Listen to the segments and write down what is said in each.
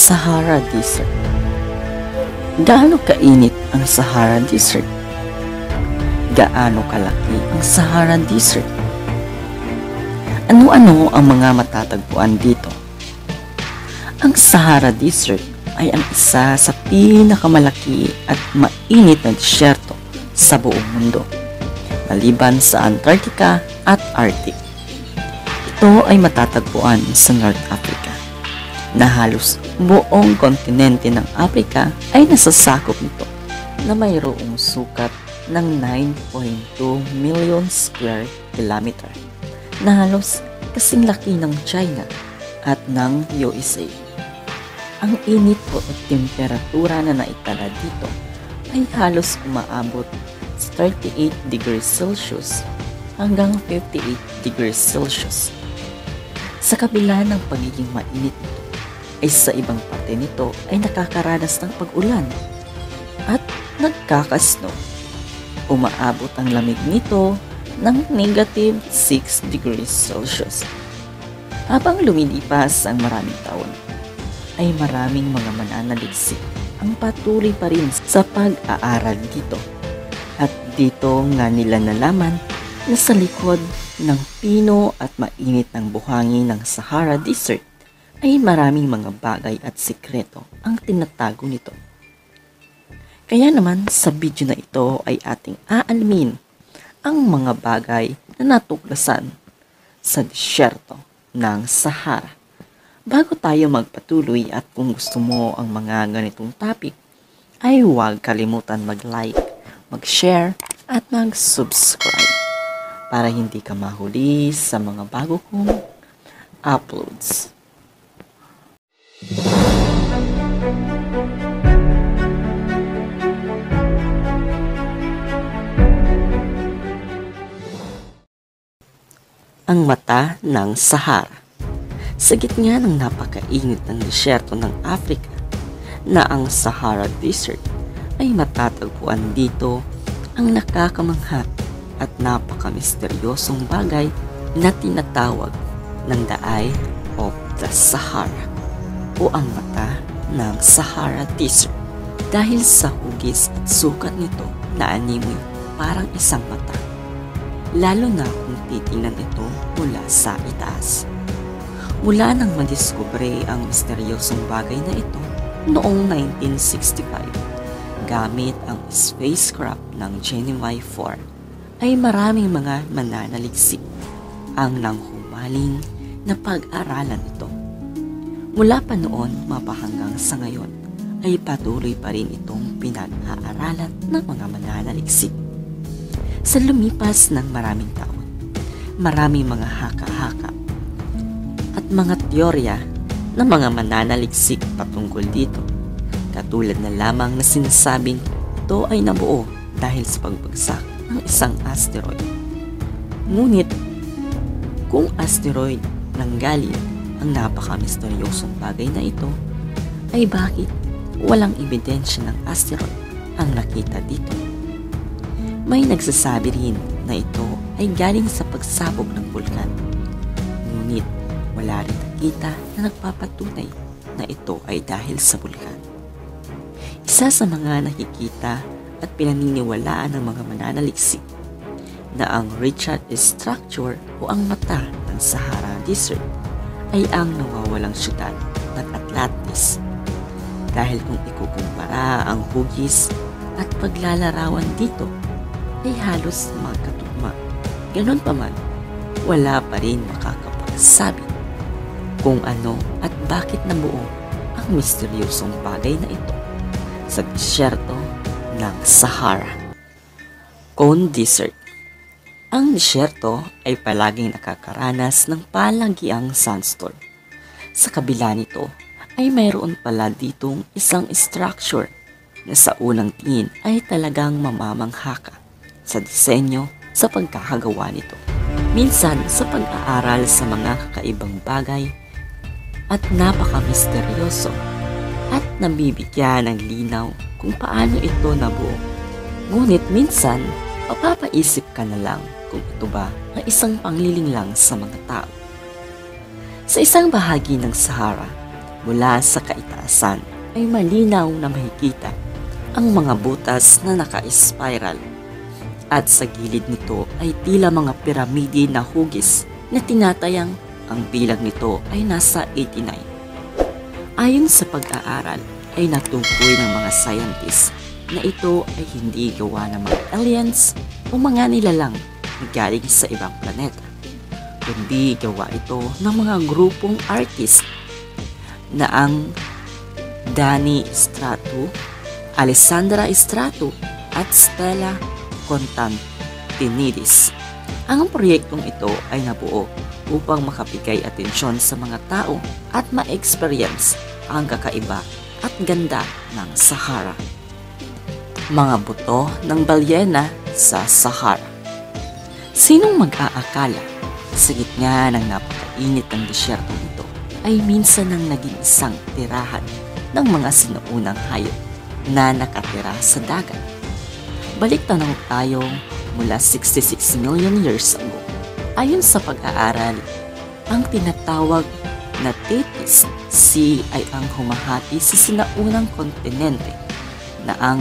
Sahara Desert. Gaano kainit ang Sahara Desert? Gaano kalaki ang Sahara Desert? Ano-ano ang mga matatagpuan dito? Ang Sahara Desert ay ang isa sa pinakamalaki at mainit na disyerto sa buong mundo, maliban sa Antarctica at Arctic. Ito ay matatagpuan sa North Africa, na halos buong kontinente ng Africa ay nasasakop nito, na mayroong sukat ng 9.2 million square kilometer, na halos kasing laki ng China at ng USA. Ang init o temperatura na naitala dito ay halos umaabot sa 38 degrees Celsius hanggang 58 degrees Celsius. Sa kabila ng pagiging mainit nito, ay sa ibang parte nito ay nakakaranas ng pag-ulan at nagkakasnow. Umaabot ang lamig nito ng negative 6 degrees Celsius. Habang lumilipas ang maraming taon, ay maraming mga mananaliksik ang patuloy pa rin sa pag-aaral dito. At dito nga nila nalaman na sa likod ng pino at mainit ng buhangin ng Sahara Desert ay maraming mga bagay at sikreto ang tinatago nito. Kaya naman sa video na ito ay ating aalamin ang mga bagay na natuklasan sa disyerto ng Sahara. Bago tayo magpatuloy at kung gusto mo ang mga ganitong topic, ay huwag kalimutan mag-like, mag-share at mag-subscribe para hindi ka mahuli sa mga bago kong uploads. Ang mata ng Sahara. Sa gitna ng napakainit ng disyerto ng Africa na ang Sahara Desert, ay matatagpuan dito ang nakakamangha at napakamisteryosong bagay na tinatawag ng The Eye of the Sahara o ang mata ng Sahara Desert, dahil sa hugis at sukat nito na animoy parang isang mata, lalo na kung titingnan ito mula sa itaas. Mula nang madiskubre ang misteryosong bagay na ito noong 1965 gamit ang spacecraft ng Gemini 4, ay maraming mga mananaliksik ang nanghumaling na pag-aralan ito. Mula pa noon mapahanggang sa ngayon ay patuloy pa rin itong pinag-aaralan ng mga mananaliksik. Sa lumipas ng maraming taon, maraming mga haka-haka at mga teorya ng mga mananaliksik patungkol dito, katulad na lamang na sinasabing ito ay nabuo dahil sa pagbagsak ng isang asteroid. Ngunit kung asteroid nanggaling ang napaka-misteryosong bagay na ito, ay bakit walang ebidensya ng asteroid ang nakita dito? May nagsasabi rin na ito ay galing sa pagsabog ng bulkan. Ngunit wala rin nakita na nagpapatunay na ito ay dahil sa bulkan. Isa sa mga nakikita at pinaniniwalaan ng mga mananaliksik na ang Richard Structure o ang mata ng Sahara Desert ay ang nawawalang syudad ng Atlantis, dahil kung ikukumpara ang hugis at paglalarawan dito ay halos magkatugma. Ganon pa man, wala pa rin makakapagsabi kung ano at bakit nabuo ang misteryosong bagay na ito sa disyerto ng Sahara. Cone Desert. Ang disyerto ay palaging nakakaranas ng palagiang sandstorm. Sa kabila nito ay mayroon pala ditong isang structure na sa unang tingin ay talagang mamamangha ka sa disenyo sa pagkakagawa nito. Minsan sa pag-aaral sa mga kakaibang bagay at napaka-misteryoso at nabibigyan ng linaw kung paano ito nabuo. Ngunit minsan, mapapaisip ka na lang kung ito ba ang isang pangliling lang sa mga tao. Sa isang bahagi ng Sahara Mula sa kaitaasan ay malinaw na makikita ang mga butas na naka-spiral at sa gilid nito ay tila mga piramide na hugis na tinatayang ang bilang nito ay nasa 89. Ayon sa pag-aaral ay natukoy ng mga scientists na ito ay hindi gawa ng mga aliens o mga nilalang na galing sa ibang planeta, kundi gawa ito ng mga grupong artist na ang Danny Strato, Alessandra Strato at Stella Constantinidis. Ang proyektong ito ay nabuo upang makabigay atensyon sa mga tao at ma-experience ang kakaiba at ganda ng Sahara. Mga buto ng balyena sa Sahara. Sinong mag-aakala sa gitna ng napakainit ng disyertong ito ay minsan nang naging isang tirahan ng mga sinuunang hayop na nakatira sa dagat. Balik tanaw tayo mula 66 million years ago. Ayon sa pag-aaral, ang tinatawag na Tethys Sea ay ang humahati sa sinaunang kontinente na ang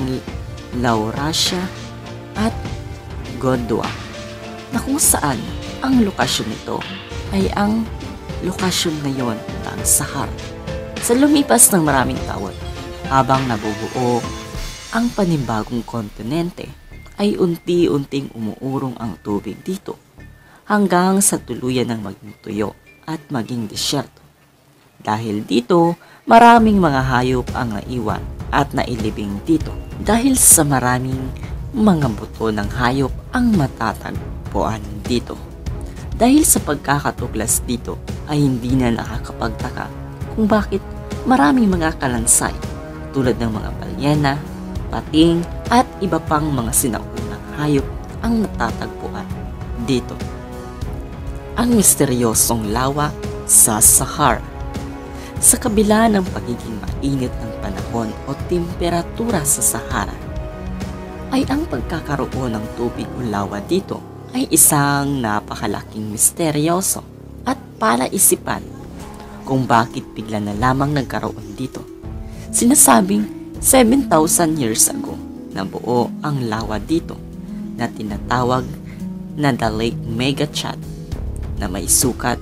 Laurasia at Gondwana, na kung saan ang lokasyon nito ay ang lokasyon ngayon ng Sahara. Sa lumipas ng maraming taon, habang nabubuo ang panibagong kontinente, ay unti-unting umuurong ang tubig dito hanggang sa tuluyan ng maging tuyo at maging disyerto. Dahil dito, maraming mga hayop ang naiwan at nailibing dito dahil sa maraming mga buto ng hayop ang matatagpuan dito. Dahil sa pagkakatuklas dito ay hindi na nakakapagtaka kung bakit maraming mga kalansay tulad ng mga balyena, pating at iba pang mga sinaunang hayop ang natatagpuan dito. Ang misteryosong lawa sa Sahara. Sa kabila ng pagiging mainit ng panahon o temperatura sa Sahara, ay ang pagkakaroon ng tubig o lawa dito ay isang napakalaking misteryoso at palaisipan kung bakit bigla na lamang nagkaroon dito. Sinasabing 7,000 years ago na buo ang lawa dito na tinatawag na the Lake Megachad na may sukat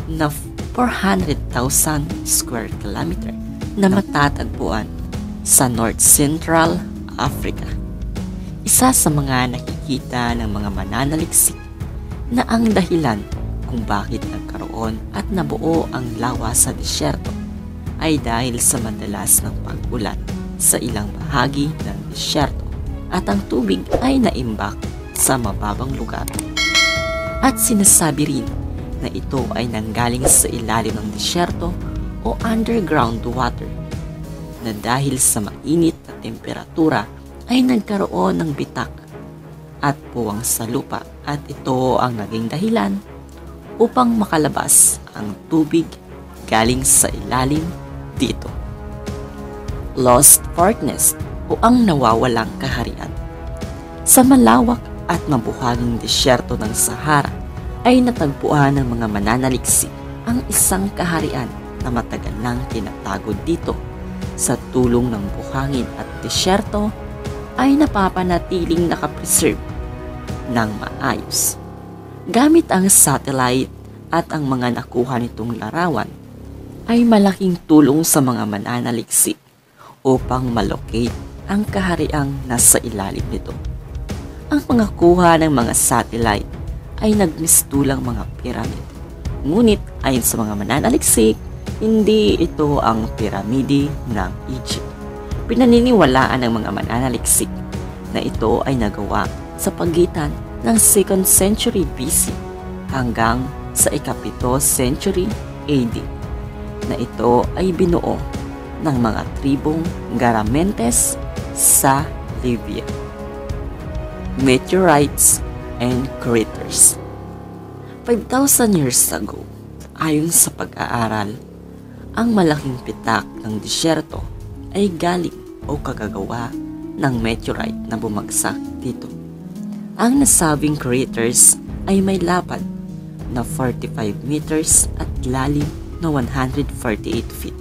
na 400,000 square kilometer na matatagpuan sa North Central Africa. Isa sa mga nakikita ng mga mananaliksik na ang dahilan kung bakit nagkaroon at nabuo ang lawa sa disyerto ay dahil sa madalas ng pag-ulan sa ilang bahagi ng disyerto at ang tubig ay naimbak sa mababang lugar. At sinasabi rin na ito ay nanggaling sa ilalim ng disyerto o underground water na dahil sa mainit na temperatura ay nagkaroon ng bitak at puwang sa lupa at ito ang naging dahilan upang makalabas ang tubig galing sa ilalim dito. Lost Darkness o ang nawawalang kaharian. Sa malawak at mabuhanging disyerto ng Sahara ay natagpuan ng mga mananaliksik ang isang kaharian na matagal nang tinatago dito. Sa tulong ng buhangin at disyerto ay napapanatiling nakapreserve ng maayos. Gamit ang satellite at ang mga nakuha nitong larawan ay malaking tulong sa mga mananaliksik upang malocate ang kahariang nasa ilalim nito. Ang mga kuha ng mga satellite ay nagmistulang mga piramid. Ngunit ayon sa mga mananaliksik, hindi ito ang piramide ng Egypt. Pinaniniwalaan ng mga mananaliksik na ito ay nagawa sa pagitan ng 2nd century BC hanggang sa ika-7 century AD na ito ay binuo ng mga tribong Garamentes sa Libya. Meteorites and craters. 5,000 years ago, ayon sa pag-aaral, ang malaking pitak ng disyerto ay galing o kagagawa ng meteorite na bumagsak dito. Ang nasabing craters ay may lapad na 45 meters at lalim na 148 feet.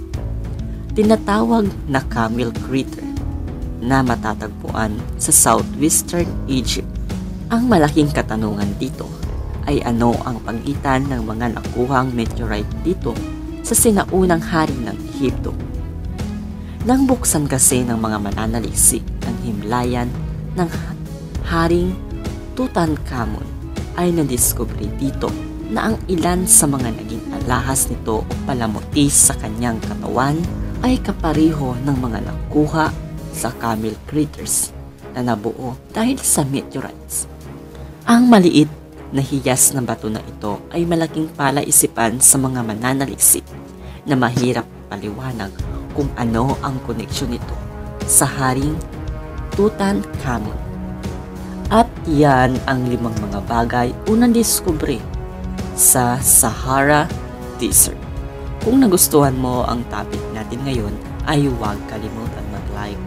tinatawag na camel crater na matatagpuan sa southwestern Egypt. Ang malaking katanungan dito ay ano ang pagitan ng mga nakuhang meteorite dito sa sinaunang hari ng Ehipto. Nang buksan kasi ng mga mananaliksik ng himlayan ng Haring Tutankhamun ay nadiskubre dito na ang ilan sa mga naging alahas nito o palamuti sa kanyang katawan ay kapariho ng mga nakuha sa camel craters na nabuo dahil sa meteorites. Ang maliit na hiyas ng bato na ito ay malaking palaisipan sa mga mananaliksik na mahirap paliwanag kung ano ang koneksyon nito sa Haring Tutankhamun. At yan ang 5 mga bagay unang diskubre sa Sahara Desert. Kung nagustuhan mo ang topic natin ngayon ay huwag kalimutan mag-like,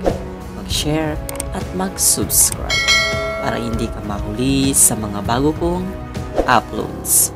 mag-share at mag-subscribe para hindi ka mahuli sa mga bago kong uploads.